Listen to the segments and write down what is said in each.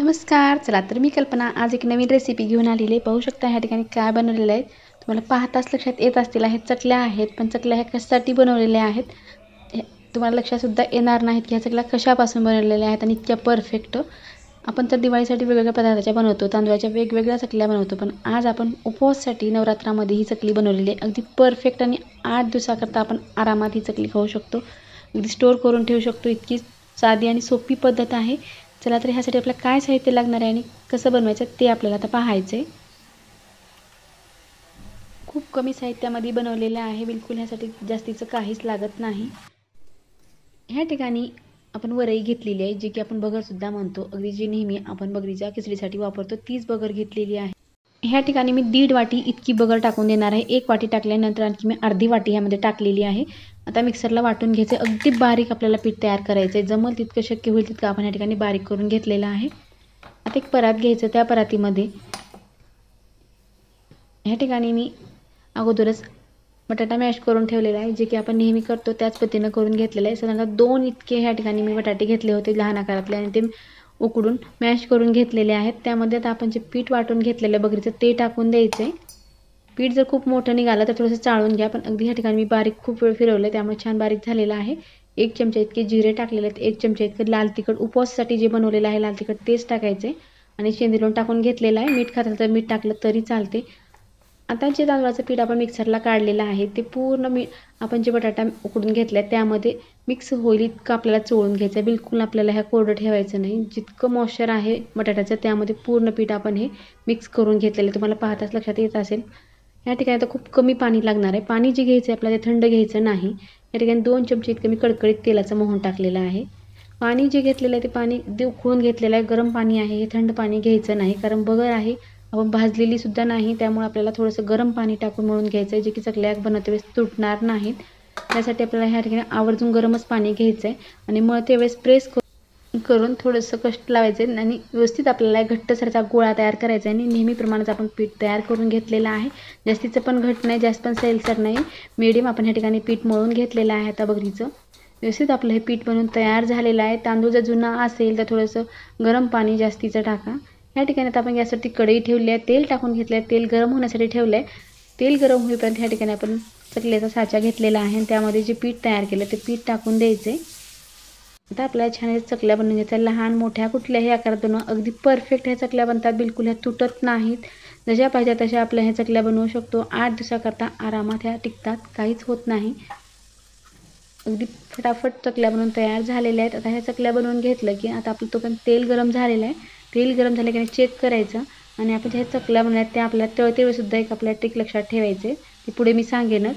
नमस्कार. चला तर मी कल्पना आज एक नवीन रेसिपी घेऊन आलेली आहे. पाहू शकता ह्या ठिकाणी काय बनवलेलं आहे. तुम्हाला पाहताच लक्षात येत असतील आहे चकल्या आहेत. पण चकल्या ह्या कशासाठी बनवलेल्या आहेत हे तुम्हाला लक्षातसुद्धा येणार नाहीत की ह्या चकल्या कशापासून बनवलेल्या आहेत आणि इतक्या परफेक्ट. आपण तर दिवाळीसाठी वेगवेगळ्या पदार्थाच्या बनवतो, तांदूळाच्या वेगवेगळ्या चकल्या बनवतो. पण आज आपण उपवासासाठी नवरात्रामध्ये ही चकली बनवलेली आहे. अगदी परफेक्ट आणि 8 दिवसाकरता आपण आरामात ही चकली खाऊ शकतो. अगदी स्टोअर करून ठेवू शकतो. इतकी साधी आणि सोपी पद्धत आहे. चला तर ह्यासाठी आपल्याला काय साहित्य लागणार आहे आणि कसं बनवायचं ते आपल्याला आता पाहायचं आहे. खूप कमी साहित्यामध्ये बनवलेलं आहे. बिलकुल ह्यासाठी जास्तीचं काहीच लागत नाही. ह्या ठिकाणी आपण वरई घेतलेली आहे, जी की आपण बगरसुद्धा म्हणतो. अगदी जी नेहमी आपण बगरीच्या खिचडीसाठी वापरतो तीच बगर घेतलेली आहे. ह्या ठिकाणी मी 1.5 वाटी इतकी बगर टाकून देणार आहे. 1 वाटी टाकल्यानंतर आणखी मी अर्धी वाटी ह्यामध्ये टाकलेली आहे. आता मिक्सरला वाटून घ्यायचं. अगदी बारीक आपल्याला पीठ तयार करायचं आहे. जमल तितकं शक्य होईल तितकं आपण ह्या ठिकाणी बारीक करून घेतलेलं आहे. आता एक परात घ्यायचं. त्या परातीमध्ये ह्या ठिकाणी मी अगोदरच बटाटा मॅश करून ठेवलेला आहे, जे की आपण नेहमी करतो त्याच पद्धतीनं करून घेतलेलं आहे. साधारणतः 2 इतके ह्या ठिकाणी मी बटाटे घेतले होते लहान आकारातले आणि ते उकडून मॅश करून घेतलेले आहेत. त्यामध्ये आता आपण जे पीठ वाटून घेतलेलं बगरीचं ते टाकून द्यायचं आहे. पीठ जर खूप मोठं निघालं तर थोडंसं चाळून घ्या. पण अगदी ह्या ठिकाणी मी बारीक खूप वेळ फिरवलं त्यामुळे छान बारीक झालेलं आहे. 1 चमचा इतके जिरे टाकलेले आहेत. 1 चमचा इतकं लाल तिखट उपवासासाठी जे बनवलेलं आहे लाल तिखट तेच टाकायचे आणि शेंदूर टाकून घेतलेलं आहे. मीठ खात तर मीठ टाकलं तरी चालते. आता जे तांदळाचं पीठ आपण मिक्सरला काढलेलं आहे ते पूर्ण आपण जे बटाटा उकडून घेतला आहे त्यामध्ये मिक्स होईल इतकं आपल्याला चोळून घ्यायचं आहे. बिलकुल आपल्याला ह्या कोरडं ठेवायचं नाही. जितकं मॉइश्चर आहे बटाट्याचं त्यामध्ये पूर्ण पीठ आपण हे मिक्स करून घेतलेलं आहे. तुम्हाला पाहताच लक्षात येत असेल. या ठिकाणी आता खूप कमी पाणी लागणार आहे. पाणी जे घ्यायचं आहे आपल्याला ते थंड घ्यायचं नाही. या ठिकाणी 2 चमचे इतकं मी कडकडीत तेलाचं मोहन टाकलेलं आहे. पाणी जे घेतलेलं आहे ते पाणी उकळून घेतलेलं आहे. गरम पाणी आहे. हे थंड पाणी घ्यायचं नाही कारण बगर आहे आपण भाजलेली सुद्धा नाही. त्यामुळे आपल्याला थोडंसं गरम पाणी टाकून मळून घ्यायचं आहे, जे की चकल्या बनवते वेळेस तुटणार नाहीत. त्यासाठी आपल्याला ह्या ठिकाणी आवर्जून गरमच पाणी घ्यायचं आहे आणि मळते वेळेस प्रेस करून थोडंसं कष्ट लावायचं आहे आणि व्यवस्थित आपल्याला घट्टसरचा गोळा तयार करायचा आहे. आणि नेहमीप्रमाणेच आपण पीठ तयार करून घेतलेलं आहे. जास्तीचं पण घट्ट नाही, जास्त पण सैलसर नाही, मीडियम आपण ह्या ठिकाणी पीठ मळून घेतलेलं आहे. आता बगरीचं व्यवस्थित आपलं हे पीठ बनवून तयार झालेलं आहे. तांदूळ जर जुना असेल तर थोडंसं गरम पाणी जास्तीचं टाका. या ठिकाणी आता आपण गॅसवरती कढई ठेवली आहे. तेल टाकून घेतलं आहे. तेल गरम होण्यासाठी ठेवलं आहे. तेल गरम होईपर्यंत ह्या ठिकाणी आपण चकलीचा साचा घेतलेला आहे आणि त्यामध्ये जे पीठ तयार केलं ते पीठ टाकून द्यायचं आहे. आता आपल्याला छान चकल्या बनवून घ्यायच्या. लहान मोठ्या कुठल्याही आकारात बनवा. अगदी परफेक्ट ह्या चकल्या बनतात. बिलकुल ह्या तुटत नाहीत. जशा पाहिजे तशा आपल्या ह्या चकल्या बनवू शकतो. 8 दिवसाकरता आरामात ह्या टिकतात. काहीच होत नाही. अगदी फटाफट चकल्या बनवून तयार झालेल्या आहेत. आता ह्या चकल्या बनवून घेतलं की आता आपलं तोपर्यंत तेल गरम झालेलं आहे. तेल गरम झालं की चेक करायचं आणि आपण ज्या चकल्या बनवल्या त्या आपल्याला तळते वेळेसुद्धा एक आपल्याला ट्रिक लक्षात ठेवायचे. ते पुढे मी सांगेनच.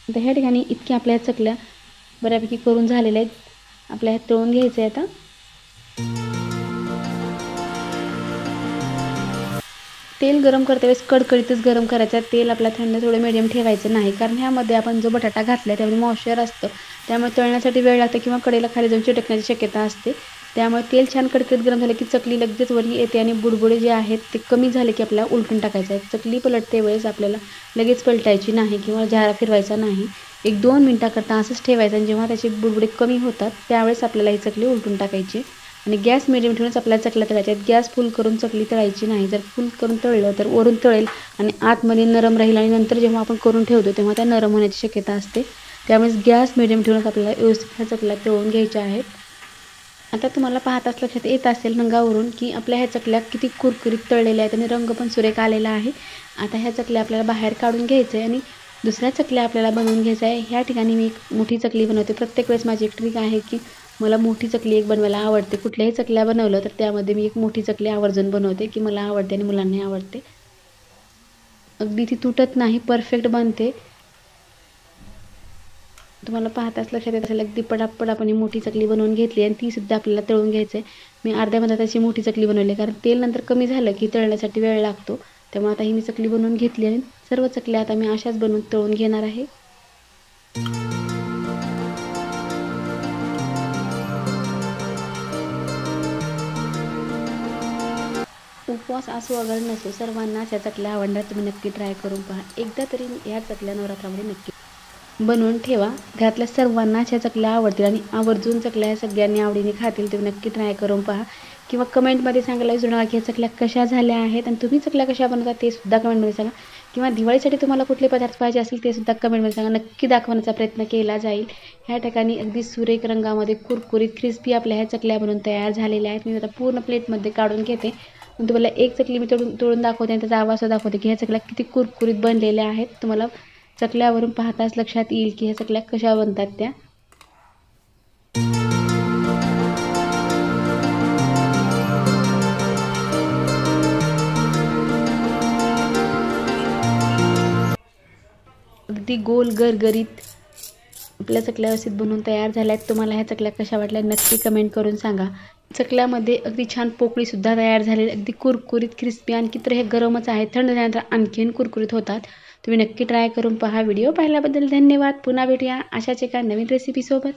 आता ह्या ठिकाणी इतक्या आपल्या चकल्या बऱ्यापैकी करून झालेल्या आहेत. आपल्या ह्यात तळून घ्यायचं आहे. आता तेल गरम करते वेळेस कडकडीतच गरम करायचं आहे. तेल आपल्या थंड थोडं मिडियम ठेवायचं नाही कारण ह्यामध्ये आपण जो बटाटा घातला आहे त्यामध्ये मॉइश्चर असतं. त्यामुळे तळण्यासाठी वेळ लागतो किंवा कढईला खाली जाऊन चिटकण्याची शक्यता असते. त्यामुळे तेल छान कडकडीत गरम झालं की चकली लगेच वरी येते आणि बुडबुडे जे आहेत ते कमी झाले की आपल्याला उलटून टाकायचं आहे. चकली पलटते वेळेस आपल्याला लगेच पलटायची नाही किंवा झारा फिरवायचा नाही. 1-2 मिनटाकरता असंच ठेवायचं आणि जेव्हा त्याचे बुडबुडे कमी होतात त्यावेळेस आपल्याला ही चकली उलटून टाकायची आणि गॅस मिडियम ठेवूनच आपल्याला चकल्या तळायच्या आहेत. गॅस फुल करून चकली तळायची नाही. जर फुल करून तळलं तर वरून तळेल आणि आतमध्ये नरम राहील आणि नंतर जेव्हा आपण करून ठेवतो तेव्हा त्या नरम होण्याची शक्यता असते. त्यामुळे गॅस मिडियम ठेवूनच आपल्याला व्यवस्थित ह्या चकल्या तळून घ्यायच्या आहेत. आता तुम्हाला पाहताच लक्षात येत असेल रंगावरून की आपल्या ह्या चकल्या किती कुरकुरीत तळलेल्या आहेत आणि रंग पण सुरेख आलेला आहे. आता ह्या चकल्या आपल्याला बाहेर काढून घ्यायचं आहे आणि दुसऱ्या चकल्या आपल्याला बनवून घ्यायचं आहे. ह्या ठिकाणी मी एक मोठी चकली बनवते. प्रत्येक वेळेस माझी एक ट्रिक आहे की मला मोठी चकली एक बनवायला आवडते. कुठल्याही चकल्या बनवलं तर त्यामध्ये मी एक मोठी चकली आवर्जून बनवते की मला आवडते आणि मुलांनाही आवडते. अगदी ती तुटत नाही, परफेक्ट बनते. तुम्हाला पाहताच लक्षात येत असेल अगदी पटापट आपण ही मोठी चकली बनवून घेतली आणि ती सुद्धा आपल्याला तळून घ्यायचं आहे. मी अर्ध्या तासाची मोठी चकली बनवली कारण तेल नंतर कमी झालं की तळण्यासाठी वेळ लागतो. त्यामुळे आता ही मी चकली बनवून घेतली आणि सर्व चकल्या आता मी अशाच बनवून तळून घेणार आहे. उपवास असो अगर नसो सर्वांनाच ह्या चकल्या आवडणार. तुम्ही नक्की ट्राय करून पहा. एकदा तरी ह्या चकल्या नवरात्रामध्ये नक्की बनवून ठेवा. घरातल्या सर्वांना अशा चकल्या आवडतील आणि आवर्जून चकल्या ह्या सगळ्यांनी आवडीने खातील. तुम्ही नक्की ट्राय करून पहा किंवा कमेंटमध्ये सांगायला विसरू नका की ह्या चकल्या कशा झाल्या आहेत आणि तुम्ही चकल्या कशा बनवता ते सुद्धा कमेंटमध्ये सांगा. किंवा दिवाळीसाठी तुम्हाला कुठले पदार्थ पाहिजे असतील ते सुद्धा कमेंटमध्ये सांगा. नक्की दाखवण्याचा प्रयत्न केला जाईल. ह्या ठिकाणी अगदी सुरेख रंगामध्ये कुरकुरीत क्रिस्पी आपल्या ह्या चकल्या बनवून तयार झालेल्या आहेत. मी आता पूर्ण प्लेटमध्ये काढून घेते. पण तुम्हाला एक चकली मी तोडून दाखवते आणि त्याचा आवाज दाखवते की ह्या चकल्या किती कुरकुरीत बनलेल्या आहेत. तुम्हाला चकल्यावरून पाहताच लक्षात येईल की ह्या चकल्या कशा बनतात त्या. अगदी गोल गरगरीत आपल्या चकल्या व्यवस्थित बनवून तयार झाल्या आहेत. तुम्हाला ह्या चकल्या कशा वाटल्या नक्की कमेंट करून सांगा. चकल्यामध्ये अगदी छान पोकळीसुद्धा तयार झालेली, अगदी कुरकुरीत क्रिस्पी. आणखी तर हे गरमच आहे, थंड झाल्यानंतर आणखीन कुरकुरीत होतात. तुम्ही नक्की ट्राय करून पहा. व्हिडिओ पाहिल्याबद्दल धन्यवाद. पुन्हा भेटूया अशाच एका नवीन रेसिपीसोबत.